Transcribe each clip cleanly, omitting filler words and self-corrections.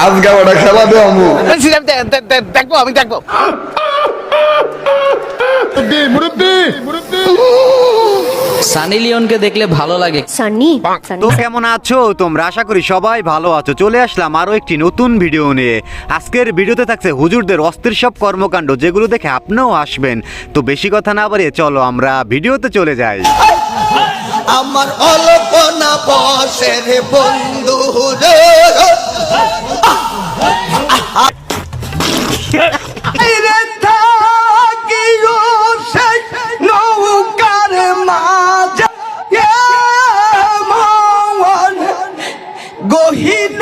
আজকে ওটা খেলা দে আমু দেখবো আমি দেখবো। সানি লিওনকে দেখলে ভালো লাগে। সানি তো কেমন আছো তোমরা? আশা করি সবাই ভালো আছো। চলে আসলাম আরো একটি নতুন ভিডিও নিয়ে। আজকের ভিডিওতে থাকছে হুজুরদের অস্থির সব কর্মকাণ্ড, যেগুলো দেখে আপনিও আসবেন। তো বেশি কথা না বাড়িয়ে চলো আমরা ভিডিওতে চলে যাই। আমার অল্পনা বসের বন্ধু রে নৌকার মাঝে গহীন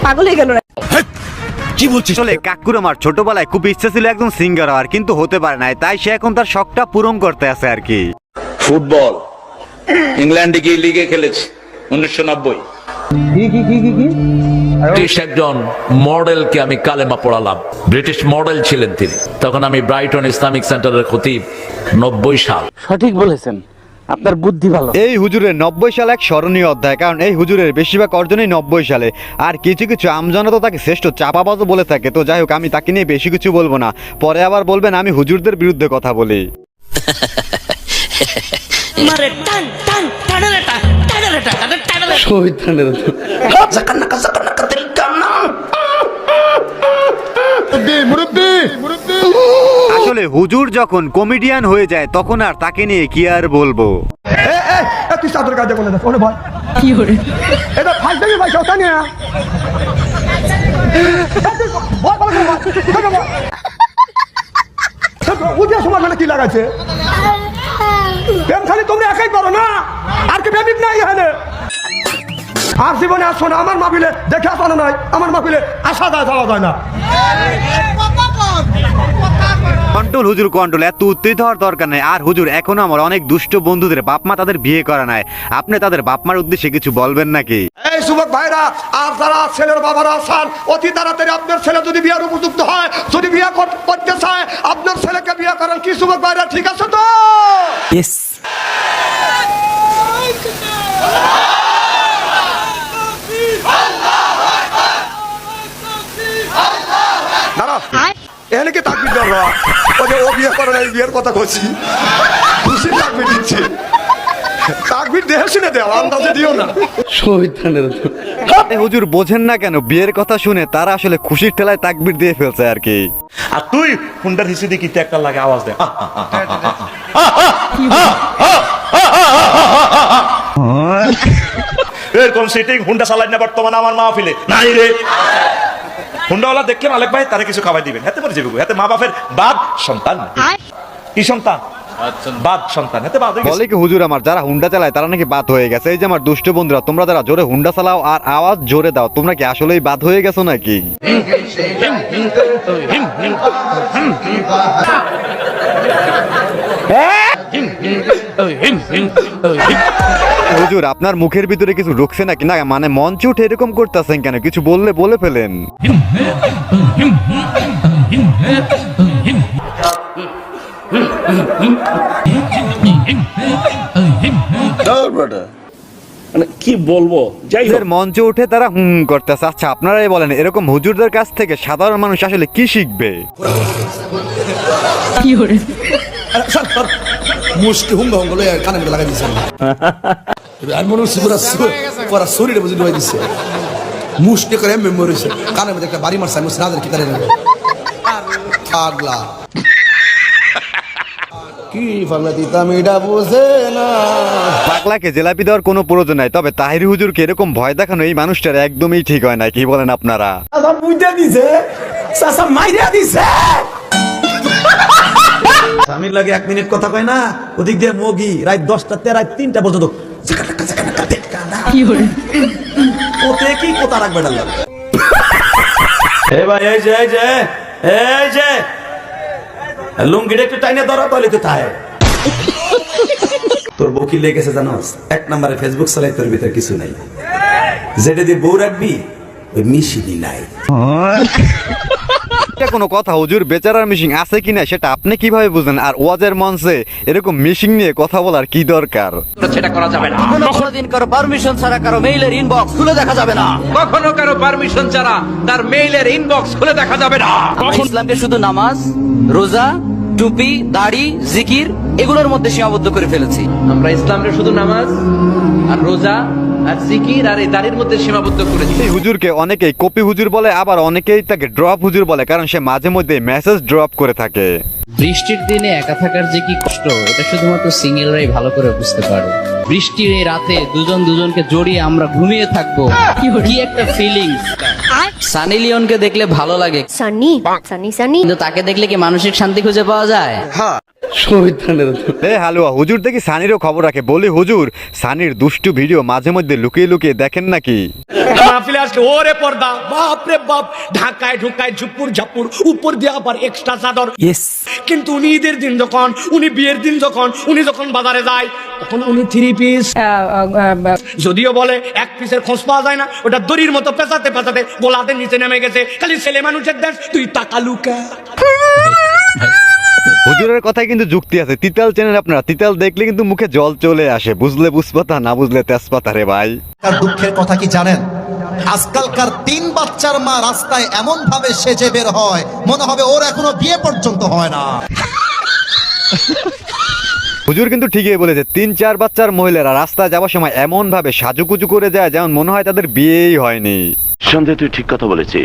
পাগল হয়ে গেল। কি বলছিস? আসলে কাকুর আমার ছোটবেলায় খুব ইচ্ছা ছিল একজন সিঙ্গার হওয়ার, কিন্তু হতে পারে নাই। তাই সে এখন তার শখটা পূরণ করতে আছে আর কি। ফুটবল ইংল্যান্ডে গিয়ে লিগে খেলেছে 1990। ব্রিটিশ একজন মডেলকে আমি কালেমা পড়ালাম। ব্রিটিশ মডেল ছিলেন তিনি। তখন আমি ব্রাইটন ইসলামিক সেন্টারের খতিব। 90 সাল। সঠিক বলেছেন, আপনার বুদ্ধি ভালো। এই হুজুরের 90 সাল এক স্মরণীয় অধ্যায়, কারণ এই হুজুরের বেশিরভাগ অর্জনই 90 সালে। আর কিছু কিছু আমজনতা তাকে শ্রেষ্ঠ চাপাবাজও বলে থাকে। তো যাই হোক, আমি তাকে নিয়ে বেশি কিছু বলবো না, পরে আবার বলবেন আমি হুজুরদের বিরুদ্ধে কথা বলি। আসলে হুজুর যখন কমেডিয়ান হয়ে যায় তখন আর তাকে নিয়ে কি আর বলবো। তুই সাদর কাজে বলে দে ওরে ভাই কি করে এটা ফাইল থেকে ভাই কথা নিয়ে উঠে সময় মানে কি লাগাচ্ছে প্রেম খালি তোমরা একাই করো না, আর কি প্রেমিক নাই এখানে। আর জীবনে আসো না আমার মাহফিলে, দেখে আসো নাই আমার মাহফিলে আসা যায় যাওয়া যায় না। কন্ট্রোল হুজুর কন্ট্রোল, এত উত্তেজিত হওয়ার দরকার নেই। আর হুজুর এখনো আমার অনেক দুষ্ট বন্ধুদের বাপ মা তাদের বিয়ে করা নাই, আপনি তাদের বাপ মার উদ্দেশ্যে কিছু বলবেন নাকি? এই যুবক ভাইরা আর যারা ছেলের বাবারা আছেন, অতি তাড়াতাড়ি আপনার ছেলে যদি বিয়ের উপযুক্ত হয়, যদি বিয়ে করতে চায়, আপনার ছেলেকে বিয়ে করেন। কি যুবক ভাইরা ঠিক আছে তো? দাঁড়া এখানে কি তাকবির দেওয়া? ওই যে ও বিয়ে করে না, এই বিয়ের কথা কইছি, খুশি তাকবির দিচ্ছে। তাকবির দেহে শুনে দেওয়া, আন্দাজে দিও না। হুজুর বোঝেন না কেন? বিয়ের কথা শুনে তারা আসলে খুশির ঠেলায় তাকবির দিয়ে ফেলছে আর কি। আর তুই হুন্ডার হিসেবে কি একটা লাগে আওয়াজ দে। এরকম সিটিং হুন্ডা চালাই না বর্তমানে আমার মাহফিলে নাই রে। হুন্ডাওয়ালা দেখলে মালিক ভাই তারা কিছু খাওয়াই দিবেন, হাতে পরে যাবে, হাতে মা বাপের বাদ সন্তান। কি সন্তান? বাদ সন্তান। হাতে বাদ বলে কি হুজুর আমার যারা হুন্ডা চালায় তারা নাকি বাদ হয়ে গেছে। এই যে আমার দুষ্ট বন্ধুরা, তোমরা যারা জোরে হুন্ডা চালাও আর আওয়াজ জোরে দাও, তোমরা কি আসলেই বাদ হয়ে গেছো নাকি? হুজুর আপনার মুখের ভিতরে কিছু ঢুকছে নাকি? না মানে মঞ্চে উঠে এরকম করতেছেন কেন? কিছু বললে বলে ফেলেন। কি বলবো, যাই হোক মঞ্চে উঠে তারা করতেছে। আচ্ছা আপনারাই বলেন, এরকম হুজুরদের কাছ থেকে সাধারণ মানুষ আসলে কি শিখবে? মুষ্টি হুঙ্গা হুঙ্গা লয়ে কানে মধ্যে লাগাই দিছে। আর মনে হচ্ছে পুরা শরীরে বুঝি লয়ে দিছে। মুষ্টি করে মেমোরি হইছে, কানের মধ্যে একটা বাড়ি মারছে। আমি রাজার কি তারে নেবে পাগলা কি পাগলা দিতা মিডা বুঝে না। পাগলাকে জেলাপি দেওয়ার কোনো প্রয়োজন নাই, তবে তাহির হুজুরকে এরকম ভয় দেখানো এই মানুষটার একদমই ঠিক হয় না। কি বলেন আপনারা? বুঝতে দিছে চাচা মাইরা দিছে। স্বামীর লাগে 1 মিনিট কথা কয় না, ওদিক দিয়ে মগি রাত 10টা তে রাত 3টা পর্যন্ত ওতে কি কথা রাখবে না। ভাই এই যে লুঙ্গিটা একটু টাইনে ধরা তাহলে তো তাই। তোর বউ কি লেগেছে জানোস? 1 নম্বরে ফেসবুক চালাই, তোর ভিতরে কিছু নাই। যেটা দিয়ে বউ রাখবি ওই মিশিনি নাই। এটা কোনো কথা হুজুর, বেচারার মিশিং আছে কিনা সেটা আপনি কিভাবে বুঝেন? আর ওয়াজের মঞ্চে এরকম মিশিং নিয়ে কথা বলার কি দরকার? সেটা করা যাবে না। কোনোদিন কারো পারমিশন ছাড়া কারো মেইলের ইনবক্স খুলে দেখা যাবে না। কখনো কারো পারমিশন ছাড়া তার মেইলের ইনবক্স খুলে দেখা যাবে না। আমরা ইসলামকে শুধু নামাজ, রোজা, টুপি, দাড়ি, জিকির এগুলোর মধ্যে সীমাবদ্ধ করে ফেলেছি। আমরা ইসলামকে শুধু নামাজ আর রোজা আর জিকির আর এই দাড়ির মধ্যে সীমাবদ্ধ করেছি। এই হুজুরকে অনেকেই কপি হুজুর বলে, আবার অনেকেই তাকে ড্রপ হুজুর বলে, কারণ সে মাঝে মধ্যে মেসেজ ড্রপ করে থাকে। বৃষ্টির দিনে একা থাকার যে কি কষ্ট, এটা শুধুমাত্র সিঙ্গেলরাই ভালো করে বুঝতে পারে। বৃষ্টির এই রাতে দুজন দুজনকে জড়িয়ে আমরা ঘুমিয়ে থাকবো, কি একটা ফিলিংস। সানি লিওনকে দেখলে ভালো লাগে, সানি সানি সানি কিন্তু তাকে দেখলে কি মানসিক শান্তি খুঁজে পাওয়া যায়? এ হালুয়া, হুজুর দেখি সানিরও খবর রাখে। বলি হুজুর, সানির দুষ্টু ভিডিও মাঝে মধ্যে লুকিয়ে লুকিয়ে দেখেন নাকি? মাহফিলে আসলে ওরে পর্দা, বাপ রে বাপ, ঢাকায় ঢুকায় ঝুপুর ঝাপুর, উপর দিয়ে আবার এক্সট্রা চাদর। কিন্তু উনি ঈদের দিন যখন, উনি বিয়ের দিন যখন, উনি যখন বাজারে যায় তখন উনি 3 পিস, যদিও বলে 1 পিসের খোঁজ পাওয়া যায় না, ওটা দড়ির মতো পেঁচাতে পেঁচাতে গোলাতে নিচে নেমে গেছে। খালি ছেলে মানুষের দেশ, তুই টাকা লুকা। হুজুরের কথায় কিন্তু যুক্তি আছে। তিতাল চেনেন আপনারা? তিতাল দেখলে কিন্তু মুখে জল চলে আসে। বুঝলে বুঝপাতা, না বুঝলে তেজপাতা রে ভাই। তার দুঃখের কথা কি জানেন? আজকালকার 3 বাচ্চার মা রাস্তায় এমন ভাবে সেজে বের হয়, মনে হবে ওর এখনো বিয়ে পর্যন্ত হয় না। হুজুর কিন্তু ঠিকই বলেছে, 3-4 বাচ্চার মহিলারা রাস্তায় যাওয়ার সময় এমন ভাবে সাজুকুজু করে যায় যেমন মনে হয় তাদের বিয়েই হয়নি। সন্দেহ, তুই ঠিক কথা বলেছিস।